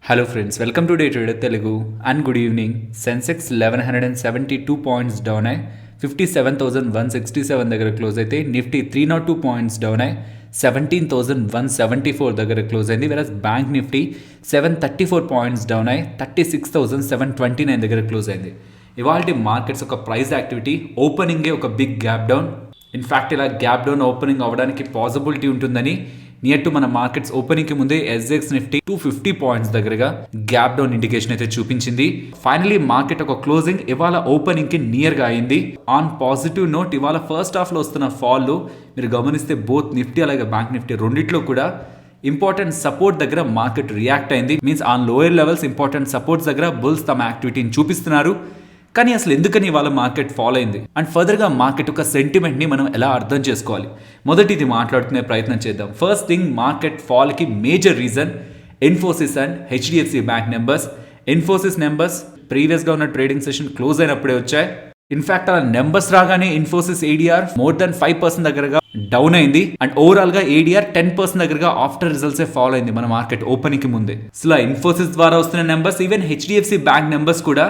Hello friends, welcome to Day Trader Telugu and good evening. Sensex 1172 points down అయి 57,167 దగ్గర close అయితే Nifty 302 points down అయి 17,174 దగ్గర close అయింది. వెరస్ బ్యాంక్ నిఫ్టీ 734 పాయింట్స్ డౌన్ అయి 36,729 దగ్గర క్లోజ్ అయింది. ఇవాల్టి మార్కెట్స్ ఒక ప్రైస్ యాక్టివిటీ ఓపెనింగే ఒక బిగ్ గ్యాప్ డౌన్. ఇన్ఫ్యాక్ట్ ఇలా గ్యాప్ డౌన్ ఓపెనింగ్ అవ్వడానికి పాసిబిలిటీ ఉంటుందని నియర్ టు మన మార్కెట్స్ ఓపెనింగ్ కి ముందే ఎస్ఎక్స్ నిఫ్టీ 250 పాయింట్స్ దగ్గరగా గ్యాప్ డౌన్ ఇండికేషన్ అయితే చూపించింది. ఫైనలీ మార్కెట్ ఒక క్లోజింగ్ ఇవాళ ఓపెనింగ్ కి నియర్ గా అయింది. ఆన్ పాజిటివ్ నోట్ ఇవాళ ఫస్ట్ హాఫ్ లో వస్తున్న ఫాల్ లో మీరు గమనిస్తే బోత్ నిఫ్టీ అలాగే బ్యాంక్ నిఫ్టీ రెండిట్లో కూడా ఇంపార్టెంట్ సపోర్ట్ దగ్గర మార్కెట్ రియాక్ట్ అయింది. Means on lower levels important supports దగ్గర బుల్స్ తమ యాక్టివిటీని చూపిస్తున్నారు. కానీ అసలు ఎందుకని వాళ్ళ మార్కెట్ ఫాలో అయింది అండ్ ఫర్దర్గా మార్కెట్ యొక్క సెంటిమెంట్ని మనం ఎలా అర్థం చేసుకోవాలి, మొదటిది మాట్లాడుకునే ప్రయత్నం చేద్దాం. ఫస్ట్ థింగ్, మార్కెట్ ఫాల్కి major reason Infosys and HDFC bank numbers. Infosys numbers ప్రీవియస్గా ఉన్న ట్రేడింగ్ సెషన్ క్లోజ్ అయినప్పుడే వచ్చాయి. ఇన్ఫాక్ట్ అలా నెంబర్స్ రాగానే ఇన్ఫోసిస్ ఏడిఆర్ మోర్ దెన్ 5% దగ్గరగా డౌన్ అయింది అండ్ ఓవరాల్ గా ఏడిఆర్ 10% దగ్గరగా ఆఫ్టర్ రిజల్ట్స్ ఫాలో అయింది మన మార్కెట్ ఓపెనింగ్ కి ముందే. సో ఇన్ఫోసిస్ ద్వారా వస్తున్న numbers, even HDFC bank numbers కూడా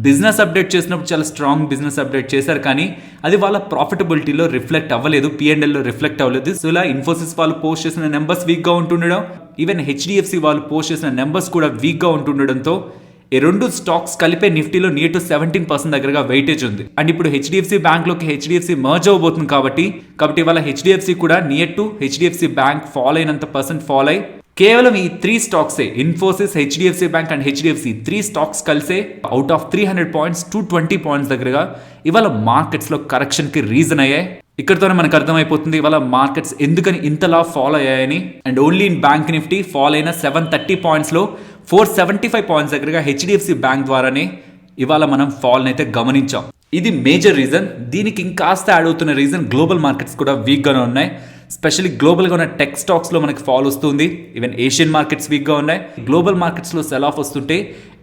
బిజినెస్ అప్డేట్ చేసినప్పుడు చాలా స్ట్రాంగ్ బిజినెస్ అప్డేట్ చేశారు, కానీ అది వాళ్ళ ప్రాఫిటబిలిటీలో రిఫ్లెక్ట్ అవ్వలేదు, పిఎండ్ఎల్లో రిఫ్లెక్ట్ అవ్వలేదు. సో ఇలా ఇన్ఫోసిస్ వాళ్ళు పోస్ట్ చేసిన నెంబర్స్ వీక్ గా ఉంటుండడం, ఈవెన్ హెచ్డిఎఫ్సి వాళ్ళు పోస్ట్ చేసిన నెంబర్స్ కూడా వీక్ గా ఉంటుండడంతో ఈ రెండు స్టాక్స్ కలిపే నిఫ్టీలో నియర్ టు 17% దగ్గరగా వెయిటేజ్ ఉంది. అండ్ ఇప్పుడు హెచ్డిఎఫ్సి బ్యాంక్ లోకి హెచ్డిఎఫ్సి మర్జ్ అవబోతుంది కాబట్టి వాళ్ళ హెచ్డిఎఫ్సి కూడా near to HDFC bank fall అయినంత ఫాల్ అయి కేవలం ఈ 3 స్టాక్సే Infosys, HDFC bank and HDFC 3 stocks కలిసే అవుట్ ఆఫ్ 300 పాయింట్స్ 220 పాయింట్స్ దగ్గరగా ఇవాళ మార్కెట్స్ లో కరెక్షన్ కి రీజన్ అయ్యాయి. ఇక్కడతోనే మనకు అర్థమైపోతుంది ఇవాళ మార్కెట్స్ ఎందుకని ఇంతలా ఫాల్ అయ్యాయని. And only in bank Nifty fall అయిన 730 పాయింట్స్ లో 475 పాయింట్స్ దగ్గరగా హెచ్డిఎఫ్సి బ్యాంక్ ద్వారానే ఇవాళ మనం ఫాల్ అయితే గమనించాం. ఇది మేజర్ రీజన్. దీనికి ఇంకాస్త యాడ్ అవుతున్న రీజన్ గ్లోబల్ మార్కెట్స్ కూడా వీక్ గానే ఉన్నాయి. స్పెషల్లీ గ్లోబల్గా ఉన్న టెక్ స్టాక్స్లో మనకి ఫాల్ వస్తుంది. ఈవెన్ ఏషియన్ మార్కెట్స్ వీక్గా ఉన్నాయి. గ్లోబల్ మార్కెట్స్లో సెల్ ఆఫ్ వస్తుంటే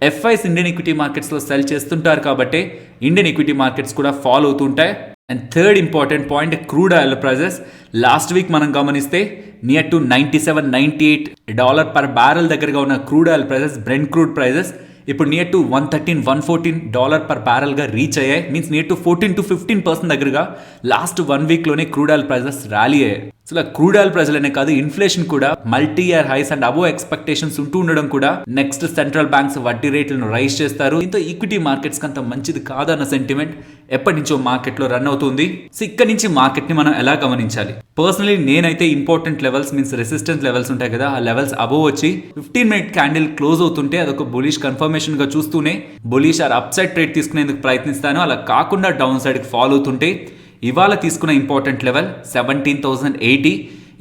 ఎఫ్ఐస్ ఇండియన్ ఈక్విటీ మార్కెట్స్లో సెల్ చేస్తుంటారు కాబట్టి ఇండియన్ ఈక్విటీ మార్కెట్స్ కూడా ఫాల్ అవుతుంటాయి. And third important point, crude oil prices. Last week మనం గమనిస్తే నియర్ టు $97-98 పర్ బ్యారెల్ దగ్గరగా ఉన్న crude oil prices, Brent crude prices ఇప్పుడు నియర్ టు $113-114 పర్ బ్యారెల్ గా రీచ్ అయ్యాయి. మీన్స్ నియర్ టు 14-15% దగ్గరగా లాస్ట్ 1 వీక్ లోనే క్రూడ్ ఆయిల్ ప్రైజెస్ ర్యాలీ అయ్యాయి. అసలు క్రూడ్ ఆయిల్ ప్రైజెస్ కాదు, ఇన్ఫ్లేషన్ కూడా multi year highs and above expectations ఉంటూ ఉండడం కూడా నెక్స్ట్ సెంట్రల్ బ్యాంక్స్ వడ్డీ రేట్లను రైజ్ చేస్తారు. దీంతో ఈక్విటీ మార్కెట్స్ కంత మంచిది కాదన్న సెంటిమెంట్ ఎప్పటి నుంచో మార్కెట్ లో రన్ అవుతుంది. సో ఇక్కడ నుంచి మార్కెట్ ని మనం ఎలా గమనించాలి? పర్సనలీ నేనైతే important levels means resistance levels ఉంటాయి కదా, ఆ లెవెల్స్ అబోవ్ వచ్చి 15-minute క్యాండిల్ క్లోజ్ అవుతుంటే అదొక బులిష్ కన్ఫర్మేషన్ గా చూస్తూనే bullish or upside trade తీసుకునేందుకు ప్రయత్నిస్తాను. అలా కాకుండా డౌన్ సైడ్ కి ఫాలో అవుతుంటే ఇవాళ తీసుకున్న ఇంపార్టెంట్ లెవెల్ 17,080.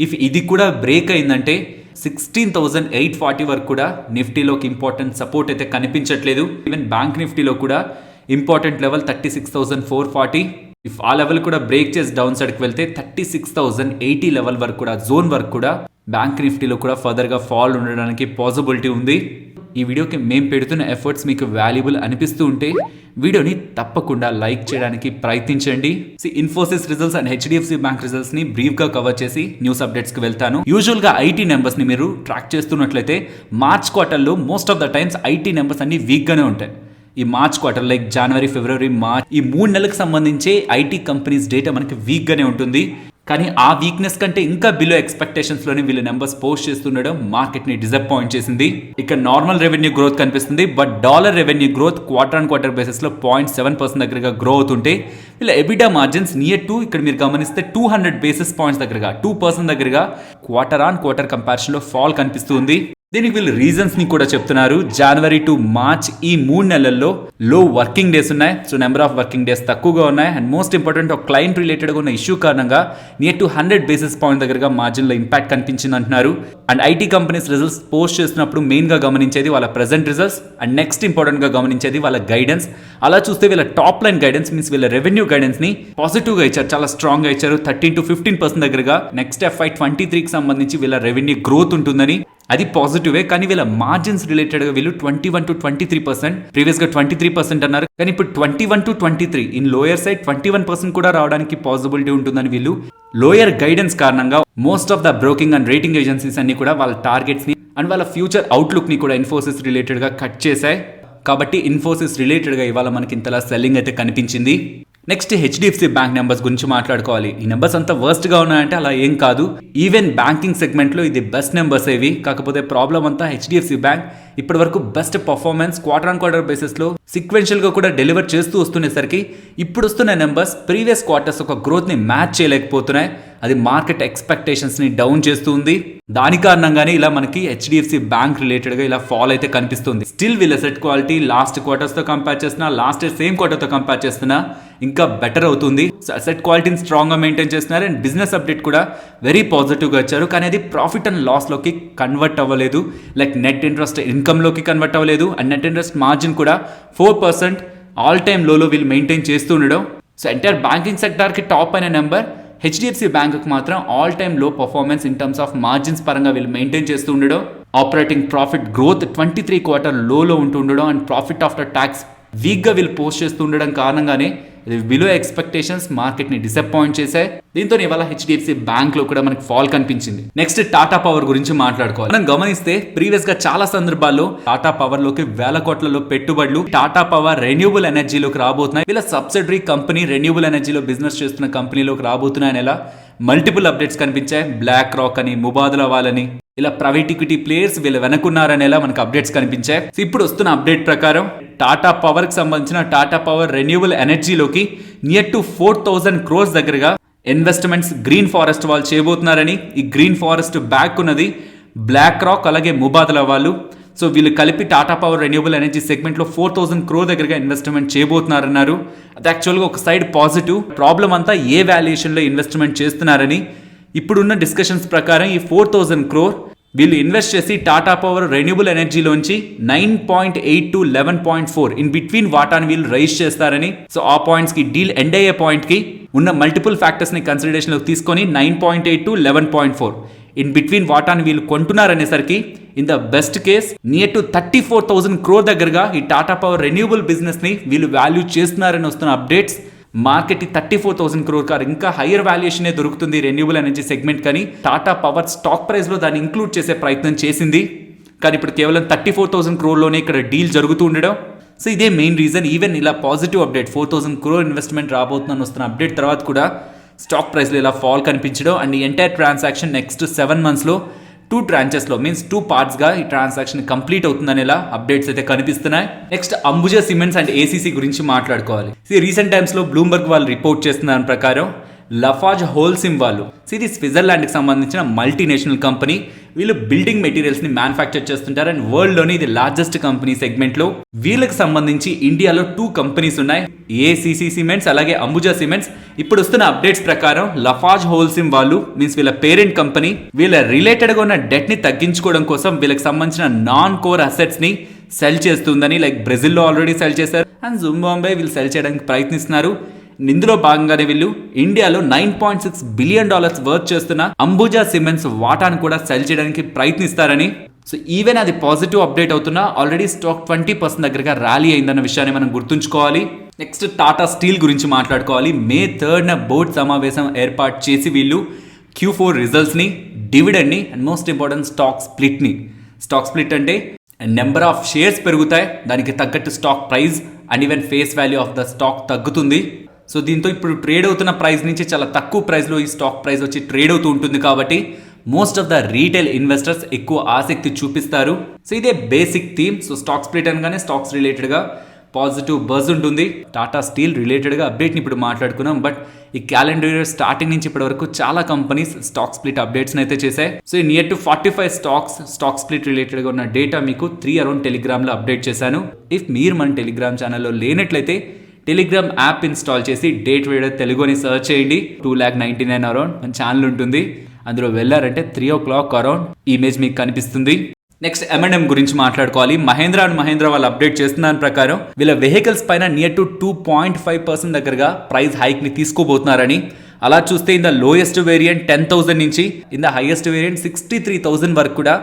ఇఫ్ ఇది కూడా బ్రేక్ అయిందంటే 16,840 వరకు కూడా నిఫ్టీలోకి ఇంపార్టెంట్ సపోర్ట్ అయితే కనిపించట్లేదు. ఈవెన్ బ్యాంక్ నిఫ్టీలో కూడా ఇంపార్టెంట్ లెవెల్ 36,440. ఇఫ్ ఆ లెవెల్ కూడా బ్రేక్ చేసి డౌన్ సైడ్కి వెళ్తే 36,080 లెవెల్ వరకు కూడా జోన్ వరకు కూడా బ్యాంక్ నిఫ్టీలో కూడా ఫర్దర్గా ఫాల్ ఉండడానికి పాసిబిలిటీ ఉంది. ఈ వీడియోకి మేము పెడుతున్న ఎఫర్ట్స్ మీకు వాల్యుబుల్ అనిపిస్తూ ఉంటే వీడియోని తప్పకుండా లైక్ చేయడానికి ప్రయత్నించండి. Infosys results and HDFC bank results ని బ్రీఫ్ గా కవర్ చేసి న్యూస్ అప్డేట్స్ కి వెళ్తాను. యూజువల్ గా ఐటీ నెంబర్స్ ని మీరు ట్రాక్ చేస్తున్నట్లయితే మార్చ్ క్వార్టర్ లో most of the times IT numbers అన్ని వీక్ గానే ఉంటాయి. ఈ మార్చ్ క్వార్టర్ లైక్ జనవరి, ఫిబ్రవరి, మార్చ్ ఈ 3 నెలలకు సంబంధించి ఐటీ కంపెనీస్ డేటా మనకి వీక్ గానే ఉంటుంది. కానీ ఆ వీక్నెస్ కంటే ఇంకా బిలో ఎక్స్పెక్టేషన్స్ లోనే వీళ్ళ నెంబర్స్ పోస్ట్ చేస్తుండడం మార్కెట్ ని డిసప్పాయింట్ చేసింది. ఇక్కడ నార్మల్ రెవెన్యూ గ్రోత్ కనిపిస్తుంది, but dollar revenue growth quarter basis లో 0.7% దగ్గరగా గ్రో అవుతుంటే వీళ్ళ ఎబిటా మార్జిన్స్ నియర్ టు ఇక్కడ మీరు గమనిస్తే 200 బేసిస్ పాయింట్స్ దగ్గరగా 2% దగ్గరగా క్వార్టర్ కంపారిజన్ లో ఫాల్ కనిపిస్తుంది. దీనికి వీళ్ళు రీజన్స్ ని కూడా చెప్తున్నారు. జనవరి టు మార్చ్ ఈ 3 నెలల్లో లో వర్కింగ్ డేస్ ఉన్నాయి. So number of working days తక్కువగా ఉన్నాయి. అండ్ మోస్ట్ ఇంపార్టెంట్ ఒక క్లయింట్ రిలేటెడ్ గా ఉన్న ఇష్యూ కారణంగా నియర్ టు 100 బేసిస్ పాయింట్ దగ్గరగా మార్జిన్ లో ఇంపాక్ట్ కనిపించింది అంటున్నారు. And IT companies results post చేస్తున్నప్పుడు మెయిన్ గా గమనించేది వాళ్ళ present results and next important గా గమనించేది వాళ్ళ గైడెన్స్. అలా చూస్తే వీళ్ళ టాప్ లైన్ గైడెన్స్ మీన్స్ వీళ్ళ రెవెన్యూ గైడెన్స్ ని పాజిటివ్ గా ఇచ్చారు, చాలా స్ట్రాంగ్ గా ఇచ్చారు. 13-15% దగ్గరగా నెక్స్ట్ FY23 కి సంబంధించి వీళ్ళ రెవెన్యూ గ్రోత్ ఉంటుందని, అది పాజిటివే. కానీ వీళ్ళ మార్జిన్స్ రిలేటెడ్ గా వీళ్ళు 21-23%, ప్రీవియస్ గా 23% అన్నారు, కానీ ఇప్పుడు 21-23 ఇన్ లోయర్ సైడ్ 21% కూడా రావడానికి పాసిబిలిటీ ఉంటుందని వీళ్ళు లోయర్ గైడెన్స్ కారణంగా most of the broking and rating agencies అన్ని కూడా వాళ్ళ టార్గెట్స్ ని అండ్ వాళ్ళ ఫ్యూచర్ అవుట్లుక్ని కూడా ఇన్ఫోసిస్ రిలేటెడ్గా కట్ చేశాయి. కాబట్టి ఇన్ఫోసిస్ రిలేటెడ్గా ఇవాళ మనకి ఇంతలా సెల్లింగ్ అయితే కనిపించింది. నెక్స్ట్ హెచ్డిఎఫ్సి బ్యాంక్ నెంబర్స్ గురించి మాట్లాడుకోవాలి. ఈ నెంబర్స్ అంతా వర్స్ట్గా ఉన్నాయంటే అలా ఏం కాదు. ఈవెన్ బ్యాంకింగ్ సెగ్మెంట్లో ఇది బెస్ట్ నెంబర్స్ ఏవి. కాకపోతే ప్రాబ్లం అంతా హెచ్డిఎఫ్సి బ్యాంక్ ఇప్పటి వరకు best performance quarter on quarter బేసిస్లో సీక్వెన్షియల్గా కూడా డెలివర్ చేస్తూ వస్తునేసరికి ఇప్పుడు వస్తున్న నెంబర్స్ ప్రీవియస్ క్వార్టర్స్ ఒక గ్రోత్ని మ్యాచ్ చేయలేకపోతున్నాయి. అది మార్కెట్ ఎక్స్పెక్టేషన్స్ని డౌన్ చేస్తూ ఉంది. దాని కారణంగానే ఇలా మనకి హెచ్డిఎఫ్సి బ్యాంక్ రిలేటెడ్గా ఇలా ఫాల్ అయితే కనిపిస్తుంది. స్టిల్ వీళ్ళ సెట్ క్వాలిటీ లాస్ట్ క్వార్టర్స్తో కంపేర్ చేస్తున్నా, లాస్ట్ ఇయర్ సేమ్ క్వార్టర్తో కంపేర్ చేస్తున్నా ఇంకా బెటర్ అవుతుంది. అసెట్ క్వాలిటీని స్ట్రాంగ్గా మెయింటైన్ చేస్తున్నారు. అండ్ బిజినెస్ అప్డేట్ కూడా వెరీ పాజిటివ్గా వచ్చారు. కానీ అది ప్రాఫిట్ అండ్ లాస్లోకి కన్వర్ట్ అవ్వలేదు. లైక్ నెట్ ఇంట్రెస్ట్ ఇన్కమ్లోకి కన్వర్ట్ అవ్వలేదు. అండ్ నెట్ ఇంట్రెస్ట్ మార్జిన్ కూడా 4% ఆల్ టైమ్ లోలో వీళ్ళు మెయింటైన్ చేస్తూ ఉండడం. సో ఎంటైర్ బ్యాంకింగ్ సెక్టార్కి టాప్ అయిన నెంబర్. హెచ్డిఎఫ్సి బ్యాంకుకి మాత్రం ఆల్ టైమ్ లో performance in terms of margins పరంగా వీళ్ళు మెయింటైన్ చేస్తూ ఉండడం. ఆపరేటింగ్ ప్రాఫిట్ గ్రోత్ 23 క్వార్టర్ లోలో ఉంటూ ఉండడం. అండ్ ప్రాఫిట్ ఆఫ్టర్ ట్యాక్స్ వీక్గా వీళ్ళు పోస్ట్ చేస్తూ ఉండడం కారణంగానే ఇది బిలో ఎక్స్పెక్టేషన్స్ మార్కెట్ని డిసప్పాయింట్ చేశాయి. దీంతో ఇవాళ హెచ్డిఎఫ్సి బ్యాంక్ లో కూడా మనకి ఫాల్ కనిపించింది. నెక్స్ట్ టాటా పవర్ గురించి మాట్లాడుకోవాలి. మనం గమనిస్తే ప్రీవియస్ గా చాలా సందర్భాల్లో టాటా పవర్ లోకి వేల కోట్లలో పెట్టుబడులు టాటా పవర్ రెన్యూబుల్ ఎనర్జీలోకి రాబోతున్నాయి. వీళ్ళ సబ్సిడరీ కంపెనీ రెన్యూబుల్ ఎనర్జీలో బిజినెస్ చేస్తున్న కంపెనీలోకి రాబోతున్నాయని ఇలా మల్టిపుల్ అప్డేట్స్ కనిపించాయి. బ్లాక్ రాక్ అని, ముబాదలా వాళ్ళని, ఇలా ప్రైవేట్ ఈక్విటీ ప్లేయర్స్ వీళ్ళు వెనకున్నారనేలా మనకు అప్డేట్స్ కనిపించాయి. ఇప్పుడు వస్తున్న అప్డేట్ ప్రకారం టాటా పవర్ కి సంబంధించిన టాటా పవర్ రెన్యూబుల్ ఎనర్జీలోకి నియర్ టు 4,000 crores దగ్గరగా ఇన్వెస్ట్మెంట్స్ గ్రీన్ ఫారెస్ట్ వాళ్ళు చేయబోతున్నారని. ఈ గ్రీన్ ఫారెస్ట్ బ్యాక్ ఉన్నది బ్లాక్ రాక్ అలాగే ముబాదలా వాళ్ళు. సో వీళ్ళు కలిపి టాటా పవర్ రెన్యూబుల్ ఎనర్జీ సెగ్మెంట్లో 4,000 crore దగ్గరగా ఇన్వెస్ట్మెంట్ చేయబోతున్నారన్నారు. అది యాక్చువల్గా ఒక సైడ్ పాజిటివ్. ప్రాబ్లం అంతా ఏ వాల్యుయేషన్లో ఇన్వెస్ట్మెంట్ చేస్తున్నారని. ఇప్పుడున్న డిస్కషన్స్ ప్రకారం ఈ 4,000 crore వీళ్ళు ఇన్వెస్ట్ చేసి టాటా పవర్ రెన్యూబుల్ ఎనర్జీలోంచి 9.8 to 11.4 ఇన్ బిట్వీన్ వాటాని వీళ్ళు రైజ్ చేస్తారని. సో ఆ పాయింట్స్ కి డీల్ ఎండ్ అయ్యే పాయింట్ కి ఉన్న మల్టిపుల్ ఫ్యాక్టర్స్ ని కన్సిడరేషన్ లోకి తీసుకొని 9.8 to 11.4 ఇన్ బిట్వీన్ వాటాని వీళ్ళు కొంటున్నారనేసరికి in the best case near to 34,000 crore దగ్గరగా ఈ టాటా పవర్ రెన్యూబుల్ బిజినెస్ ని వీళ్ళు వాల్యూ చేస్తున్నారని వస్తున్న అప్డేట్స్. మార్కెట్ 34,000 crore కాదు, ఇంకా హైయర్ వాల్యుయేషనే దొరుకుతుంది రెన్యూబుల్ ఎనర్జీ సెగ్మెంట్. కానీ టాటా పవర్ స్టాక్ ప్రైస్ లో దాన్ని ఇంక్లూడ్ చేసే ప్రయత్నం చేసింది. కానీ ఇప్పుడు కేవలం 34,000 crore లోనే ఇక్కడ డీల్ జరుగుతూ ఉండడం. సో ఇదే మెయిన్ రీజన్. ఈవెన్ ఇలా పాజిటివ్ అప్డేట్ 4,000 crore ఇన్వెస్ట్మెంట్ రాబోతుందని వస్తున్న అప్డేట్ తర్వాత కూడా స్టాక్ ప్రైస్లో ఇలా ఫాల్ కనిపించడం. అండ్ ఈ ఎంటైర్ ట్రాన్సాక్షన్ నెక్స్ట్ 7 monthsలో 2 tranchesలో మీన్స్ 2 partsగా ఈ ట్రాన్సాక్షన్ కంప్లీట్ అవుతుందని ఇలా అప్డేట్స్ అయితే కనిపిస్తున్నాయి. Next Ambuja cements and ACC గురించి మాట్లాడుకోవాలి. రీసెంట్ టైమ్స్లో బ్లూంబర్గ్ వాళ్ళు రిపోర్ట్ చేస్తున్న దాని ప్రకారం లఫాజ్ హోల్సిమ్ వాళ్ళు, ఇది స్విట్జర్లాండ్కి సంబంధించిన మల్టీనేషనల్ కంపెనీ. వీళ్ళు బిల్డింగ్ మెటీరియల్స్ని మ్యానుఫ్యాక్చర్ చేస్తుంటారు. అండ్ వరల్డ్లోని ఇది లార్జెస్ట్ కంపెనీ సెగ్మెంట్లో. వీళ్ళకి సంబంధించి ఇండియాలో 2 companies ఉన్నాయి, ఏసీసీ సిమెంట్స్ అలాగే అంబుజా సిమెంట్స్. ఇప్పుడు వస్తున్న అప్డేట్స్ ప్రకారం లఫాజ్ హోల్సిమ్ వాళ్ళు మీన్స్ వీళ్ళ పేరెంట్ కంపెనీ వీళ్ళ రిలేటెడ్గా ఉన్న డెట్ని తగ్గించుకోవడం కోసం వీళ్ళకి సంబంధించిన నాన్ కోర్ అసెట్స్ని సెల్ చేస్తుందని. లైక్ బ్రెజిల్లో ఆల్రెడీ సెల్ చేశారు అండ్ జింబాబ్వే వీళ్ళు సెల్ చేయడానికి ప్రయత్నిస్తున్నారు. ఇందులో భాగంగానే వీళ్ళు ఇండియాలో $9.6 billion వర్త్ చేస్తున్న అంబుజా సిమెంట్స్ వాటాను కూడా సెల్ చేయడానికి ప్రయత్నిస్తారని. సో ఈవెన్ అది పాజిటివ్ అప్డేట్ అవుతున్నా ఆల్రెడీ స్టాక్ 20% దగ్గరగా ర్యాలీ అయిందన్న విషయాన్ని మనం గుర్తుంచుకోవాలి. నెక్స్ట్ టాటా స్టీల్ గురించి మాట్లాడుకోవాలి. May 3rd బోర్డ్ సమావేశం ఏర్పాటు చేసి వీళ్ళు Q4 రిజల్ట్స్ని, డివిడెండ్ని and most important stock split అంటే నెంబర్ ఆఫ్ షేర్స్ పెరుగుతాయి, దానికి తగ్గట్టు stock price and even face value of the stock తగ్గుతుంది. సో దీంతో ఇప్పుడు ట్రేడ్ అవుతున్న ప్రైస్ నుంచి చాలా తక్కువ ప్రైస్లో ఈ స్టాక్ ప్రైస్ వచ్చి ట్రేడ్ అవుతూ ఉంటుంది. కాబట్టి most of the retail investors ఎక్కువ ఆసక్తి చూపిస్తారు. సో ఇదే basic theme. So stock split అనగానే స్టాక్స్ రిలేటెడ్గా పాజిటివ్ బజ్ ఉంటుంది. టాటా స్టీల్ రిలేటెడ్గా అప్డేట్ని ఇప్పుడు మాట్లాడుకున్నాం. బట్ ఈ క్యాలెండర్ ఇయర్ స్టార్టింగ్ నుంచి ఇప్పటి వరకు చాలా కంపెనీస్ స్టాక్ స్ప్లిట్ అప్డేట్స్ని అయితే చేశాయి. So near to 45 stock split రిలేటెడ్గా ఉన్న డేటా మీకు 3 around టెలిగ్రామ్లో అప్డేట్ చేశాను. ఇఫ్ మీరు మన టెలిగ్రామ్ ఛానల్లో లేనట్లయితే టెలిగ్రామ్ యాప్ ఇన్స్టాల్ చేసి డే ట్రేడర్ తెలుగు అని సర్చ్ చేయండి. 2,99,000 అరౌండ్ మన ఛానల్ ఉంటుంది. అందులో వెళ్ళారంటే 3 o'clock అరౌండ్ ఇమేజ్ మీకు కనిపిస్తుంది. నెక్స్ట్ M&M గురించి మాట్లాడుకోవాలి. మహేంద్ర వాళ్ళు అప్డేట్ చేస్తున్న దాని ప్రకారం వీళ్ళ వెహికల్స్ పైన నియర్ టు 2.5% దగ్గరగా ప్రైస్ హైక్ ని తీసుకోబోతున్నారని. అలా చూస్తే ఇన్ ద లోయెస్ట్ వేరియంట్ 10,000 నుంచి ఇన్ ద హైయెస్ట్ వేరియంట్ 63,000 వరకు కూడా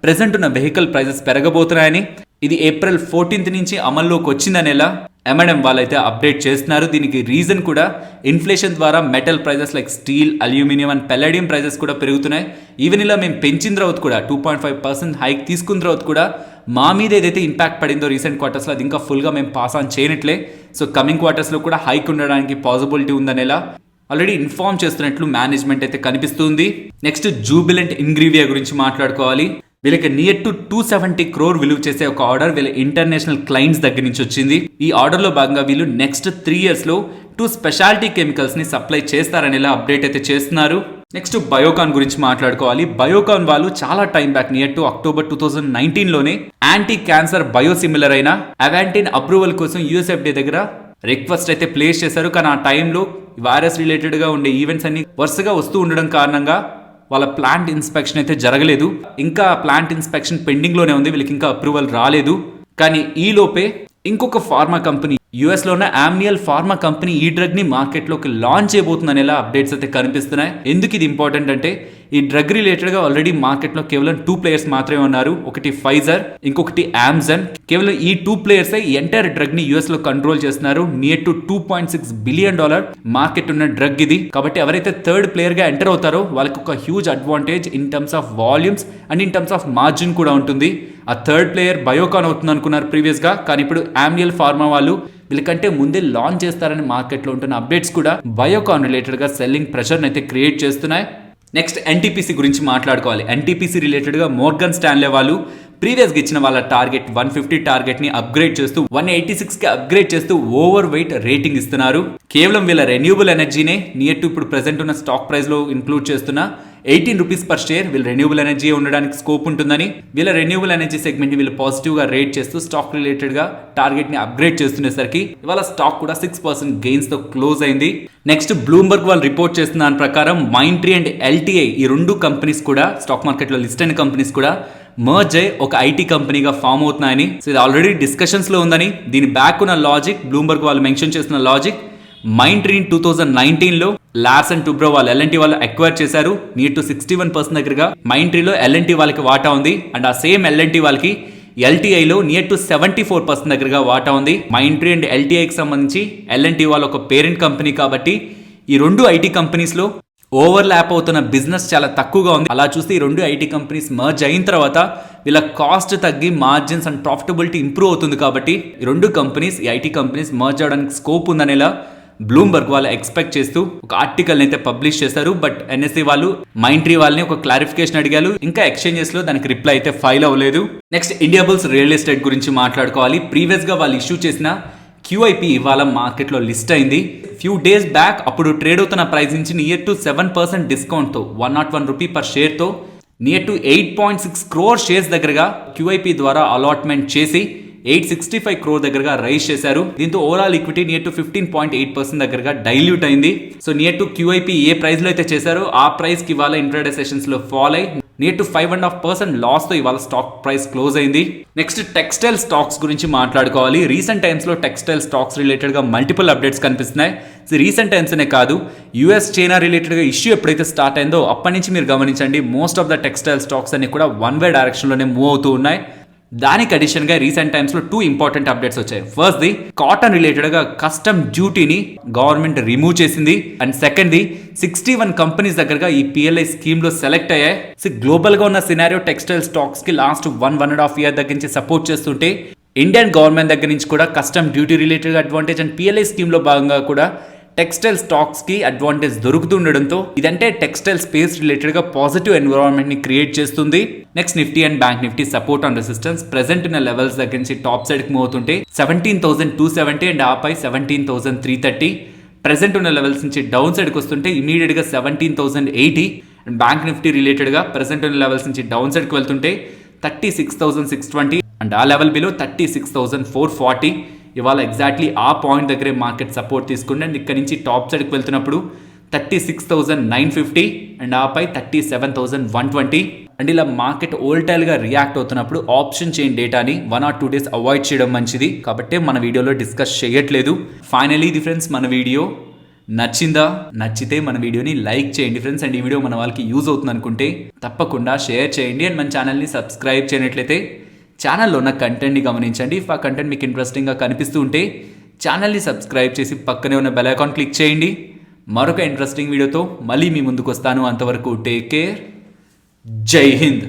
ప్రెసెంట్ ఉన్న వెహికల్ ప్రైజెస్ పెరగబోతున్నాయని. ఇది April 14th నుంచి అమల్లోకి వచ్చిందనేలా M&M వాళ్ళైతే అప్డేట్ చేస్తున్నారు. దీనికి రీజన్ కూడా ఇన్ఫ్లేషన్ ద్వారా metal prices like steel, aluminium and palladium prices కూడా పెరుగుతున్నాయి. ఈవెన్ ఇలా మేము పెంచిన తర్వాత కూడా 2.5% హైక్ తీసుకున్న తర్వాత కూడా మా మీద ఏదైతే ఇంపాక్ట్ పడిందో రీసెంట్ క్వార్టర్స్లో అది ఇంకా ఫుల్గా మేము పాస్ ఆన్ చేయనట్లే. సో కమింగ్ క్వార్టర్స్లో కూడా హైక్ ఉండడానికి పాసిబిలిటీ ఉందనేలా ఆల్రెడీ ఇన్ఫార్మ్ చేస్తున్నట్లు మేనేజ్మెంట్ అయితే కనిపిస్తుంది. నెక్స్ట్ జూబిలెంట్ ఇంగ్రీవియా గురించి మాట్లాడుకోవాలి. వీళ్ళకి నియర్ టు 270 crore విలువ చేసే ఒక ఆర్డర్ వీళ్ళ ఇంటర్నేషనల్ క్లయింట్స్ దగ్గర నుంచి వచ్చింది. ఈ ఆర్డర్ లో భాగంగా వీళ్ళు నెక్స్ట్ 3 years లో 2 స్పెషాలిటీ కెమికల్స్ ని సప్లై చేస్తారనేలా అప్డేట్ అయితే చేస్తున్నారు. నెక్స్ట్ బయోకాన్ గురించి మాట్లాడుకోవాలి. బయోకాన్ వాళ్ళు చాలా time back near to October 2019 లోనే యాంటీ క్యాన్సర్ బయోసిమిలర్ అయిన అవాంటిన్ అప్రూవల్ కోసం యూఎస్ఎఫ్డే దగ్గర రిక్వెస్ట్ అయితే ప్లేస్ చేశారు. కానీ ఆ టైంలో వైరస్ రిలేటెడ్ గా ఉండే ఈవెంట్స్ అన్ని వరుసగా వస్తూ ఉండడం కారణంగా వాళ్ళ ప్లాంట్ ఇన్స్పెక్షన్ అయితే జరగలేదు. ఇంకా ప్లాంట్ ఇన్స్పెక్షన్ పెండింగ్ లోనే ఉంది, వీళ్ళకి ఇంకా అప్రూవల్ రాలేదు. కానీ ఈ లోపే ఇంకొక ఫార్మా కంపెనీ యుఎస్ లో ఉన్న ఆమ్నియల్ ఫార్మా కంపెనీ ఈ డ్రగ్ ని మార్కెట్ లోకి లాంచ్ చేయబోతుందనేలా అప్డేట్స్ అయితే కనిపిస్తున్నాయి. ఎందుకు ఇది ఇంపార్టెంట్ అంటే ఈ డ్రగ్ రిలేటెడ్ గా ఆల్రెడీ మార్కెట్ లో కేవలం 2 players మాత్రమే ఉన్నారు. ఒకటి ఫైజర్, ఇంకొకటి ఆమ్జన్. కేవలం ఈ 2 players ఈ ఎంటైర్ డ్రగ్ ని యుఎస్ లో కంట్రోల్ చేస్తున్నారు. నియర్ టు $2.6 billion మార్కెట్ ఉన్న డ్రగ్ ఇది. కాబట్టి ఎవరైతే థర్డ్ ప్లేయర్ గా ఎంటర్ అవుతారో వాళ్ళకి ఒక huge advantage in terms of volumes and in terms of margin కూడా ఉంటుంది. ఆ థర్డ్ ప్లేయర్ బయోకాన్ అవుతుంది అనుకున్నారు ప్రీవియస్ గా, కానీ ఇప్పుడు ఆమ్నియల్ ఫార్మా వాళ్ళు వీళ్ళకంటే ముందే లాంచ్ చేస్తారని మార్కెట్లో ఉంటున్న అప్డేట్స్ కూడా బయోకాన్ రిలేటెడ్ గా సెల్లింగ్ ప్రెషర్ అయితే క్రియేట్ చేస్తున్నాయి. నెక్స్ట్ ఎన్టీపీసీ గురించి మాట్లాడుకోవాలి. ఎన్టీపీసీ రిలేటెడ్ గా మోర్గన్ స్టాన్లే వాళ్ళు ప్రీవియస్ గా ఇచ్చిన వాళ్ళ టార్గెట్ 150 టార్గెట్ ని అప్గ్రేడ్ చేస్తూ 186 కి అప్గ్రేడ్ చేస్తూ ఓవర్ వెయిట్ రేటింగ్ ఇస్తున్నారు. కేవలం వీళ్ళ రెన్యూబుల్ ఎనర్జీనే నియర్ టు ఇప్పుడు ప్రెసెంట్ ఉన్న స్టాక్ ప్రైస్ లో ఇంక్లూడ్ చేస్తున్న 18 rupees per share వీళ్ళు రెన్యూబుల్ ఎనర్జీ ఉండడానికి స్కోప్ ఉంటుందని వీళ్ళ రెన్యూబుల్ ఎనర్జీ సెగ్మెంట్ ని వీళ్ళు పాజిటివ్ గా రేట్ చేస్తూ స్టాక్ రిలేటెడ్ గా టార్గెట్ ని అప్గ్రేడ్ చేస్తునేసరికి ఇవాళ స్టాక్ కూడా 6% గెయిన్స్ తో క్లోజ్ అయింది. నెక్స్ట్ బ్లూంబర్గ్ వాళ్ళు రిపోర్ట్ చేస్తున్న దాని ప్రకారం మైంట్రీ అండ్ ఎల్టీఐ ఈ 2 కంపెనీస్ కూడా స్టాక్ మార్కెట్ లో లిస్ట్ అయిన కంపెనీస్ కూడా మర్జ్ అయ్యి ఒక ఐటీ కంపెనీగా ఫామ్ అవుతున్నాయని. సో ఇది ఆల్రెడీ డిస్కషన్స్ లో ఉందని దీని బ్యాక్ ఉన్న లాజిక్ బ్లూంబర్గ్ వాళ్ళు మెన్షన్ చేస్తున్న లాజిక్ మైంట్రీ 2019 లో లార్స్ అండ్ టూబ్రో వాళ్ళు ఎల్ఎన్టీ వాళ్ళు అక్వైర్ చేశారు. నియర్ టు 61% దగ్గరగా మైంట్రీలో ఎల్ఎన్టీ వాళ్ళకి వాటా ఉంది అండ్ ఆ సేమ్ ఎల్ఎన్టీ వాళ్ళకి ఎల్టీఐలో నియర్ టు 74% దగ్గరగా వాటా ఉంది. మైంట్రీ అండ్ ఎల్టీఐకి సంబంధించి ఎల్ఎన్టీ వాళ్ళ ఒక పేరెంట్ కంపెనీ కాబట్టి ఈ 2 ఐటీ కంపెనీస్ లో ఓవర్ ల్యాప్ అవుతున్న బిజినెస్ చాలా తక్కువగా ఉంది. అలా చూస్తే ఈ 2 ఐటీ కంపెనీస్ మర్జ్ అయిన తర్వాత వీళ్ళ కాస్ట్ తగ్గి మార్జిన్స్ అండ్ ప్రాఫిటబిలిటీ ఇంప్రూవ్ అవుతుంది. కాబట్టి ఈ 2 కంపెనీస్ ఈ ఐటీ కంపెనీస్ మర్జ్ అవడానికి స్కోప్ ఉందనేలా బ్లూంబర్గ్ వాళ్ళు ఎక్స్పెక్ట్ చేస్తూ ఒక ఆర్టికల్ అయితే పబ్లిష్ చేశారు. బట్ ఎన్ఎస్సీ వాళ్ళు మైంట్రీ వాళ్ళని ఒక క్లారిఫికేషన్ అడిగారు. ఇంకా ఎక్స్చేంజెస్ లో దానికి రిప్లై అయితే ఫైల్ అవ్వలేదు. Next India bulls real estate గురించి మాట్లాడుకోవాలి. ప్రీవియస్ గా వాళ్ళు ఇష్యూ చేసిన QIP ఇవాళ మార్కెట్ లో లిస్ట్ అయింది. ఫ్యూ డేస్ బ్యాక్ అప్పుడు ట్రేడ్ అవుతున్న ప్రైస్ నుంచి నియర్ టు 7% డిస్కౌంట్ తో 101 రూపీ పర్ షేర్ తో నియర్ టు 8.6 crore షేర్స్ దగ్గరగా QIP ద్వారా అలాట్మెంట్ చేసి 865 crore దగ్గరగా రైజ్ చేశారు. దీంతో ఓవరాల్ ఈక్విటీ నియర్ టు 15.8% దగ్గరగా డైల్యూట్ అయింది. So near to QIP A price లో అయితే చేశారో ఆ ప్రైస్ కి ఇవాళ ఇంట్రాడే సెషన్స్ లో ఫాల్ అయి నియర్ టు 5.5% లాస్ తో ఇవాళ స్టాక్ ప్రైస్ క్లోజ్ అయింది. నెక్స్ట్ టెక్స్టైల్ స్టాక్స్ గురించి మాట్లాడుకోవాలి. రీసెంట్ టైమ్స్ లో టెక్స్టైల్ స్టాక్స్ రిలేటెడ్ గా మల్టిపుల్ అప్డేట్స్ కనిపిస్తున్నాయి. రీసెంట్ టైమ్స్ అనే కాదు, యుఎస్ చైనా రిలేటెడ్ గా ఇష్యూ ఎప్పుడైతే స్టార్ట్ అయిందో అప్పటి నుంచి మీరు గమనించండి most of the textile stocks అన్ని కూడా వన్ వే డైరెక్షన్ లోనే మూవ్ అవుతూ ఉన్నాయి. దానికి అడిషన్ గా రీసెంట్ టైమ్స్ లో 2 ఇంపార్టెంట్ అప్డేట్స్ వచ్చాయి. ఫస్ట్ ది కాటన్ రిలేటెడ్ గా కస్టమ్ డ్యూటీని గవర్నమెంట్ రిమూవ్ చేసింది అండ్ సెకండ్ ది 61 కంపెనీస్ దగ్గరగా ఈ PLI స్కీమ్ లో సెలెక్ట్ అయ్యాయి. సో గ్లోబల్ గా ఉన్న సినారియో టెక్స్టైల్ స్టాక్స్ కి లాస్ట్ 1.5 year దగ్గర నుంచి సపోర్ట్ చేస్తుంటే ఇండియన్ గవర్నమెంట్ దగ్గర నుంచి కూడా custom duty related advantage and PLI scheme లో భాగంగా కూడా టెక్స్టైల్ స్టాక్స్ కి అడ్వాంటేజ్ దొరుకుతుండడంతో ఇదంటే టెక్స్టైల్ స్పేస్ రిలేటెడ్ గా పాజిటివ్ ఎన్విరాన్మెంట్ ని క్రియేట్ చేస్తుంది. Next Nifty and bank Nifty support and resistance present ఉన్న లెవెల్స్ దగ్గర నుంచి టాప్ సైడ్ కి మూవ్ అవుతుంటే 17,270 అండ్ ఆపై 17,330. ప్రెసెంట్ ఉన్న లెవెల్స్ నుంచి డౌన్ సైడ్ కి వస్తుంటే ఇమీడియట్ గా 17,080 అండ్ బ్యాంక్ నిఫ్టీ రిలేటెడ్ గా ప్రెసెంట్ ఉన్న లెవెల్స్ నుంచి డౌన్ సైడ్ కి వెళ్తుంటే 36,620 అండ్ ఆ లెవెల్ బిలో 36,440. ఇవాళ ఎగ్జాక్ట్లీ ఆ పాయింట్ దగ్గరే మార్కెట్ సపోర్ట్ తీసుకుంటే అండ్ ఇక్కడ నుంచి టాప్ సైడ్కి వెళ్తున్నప్పుడు 36,950 అండ్ ఆపై 37,120. అండ్ ఇలా మార్కెట్ ఓల్టైల్ గా రియాక్ట్ అవుతున్నప్పుడు ఆప్షన్ చైన్ డేటాని 1 or 2 days అవాయిడ్ చేయడం మంచిది. కాబట్టి మన వీడియోలో డిస్కస్ చేయట్లేదు. ఫైనలీ ఇది ఫ్రెండ్స్, మన వీడియో నచ్చిందా? నచ్చితే మన వీడియోని లైక్ చేయండి ఫ్రెండ్స్. అండ్ ఈ వీడియో మన వాళ్ళకి యూజ్ అవుతుంది అనుకుంటే తప్పకుండా షేర్ చేయండి. అండ్ మన ఛానల్ని సబ్స్క్రైబ్ చేయనట్లయితే ఛానల్లో ఉన్న కంటెంట్ని గమనించండి. ఇఫ్ ఆ కంటెంట్ మీకు ఇంట్రెస్టింగ్గా కనిపిస్తూ ఉంటే ఛానల్ని సబ్స్క్రైబ్ చేసి పక్కనే ఉన్న బెల్ ఐకాన్ క్లిక్ చేయండి. మరొక ఇంట్రెస్టింగ్ వీడియోతో మళ్ళీ మీ ముందుకు వస్తాను. అంతవరకు టేక్ కేర్. జై హింద్.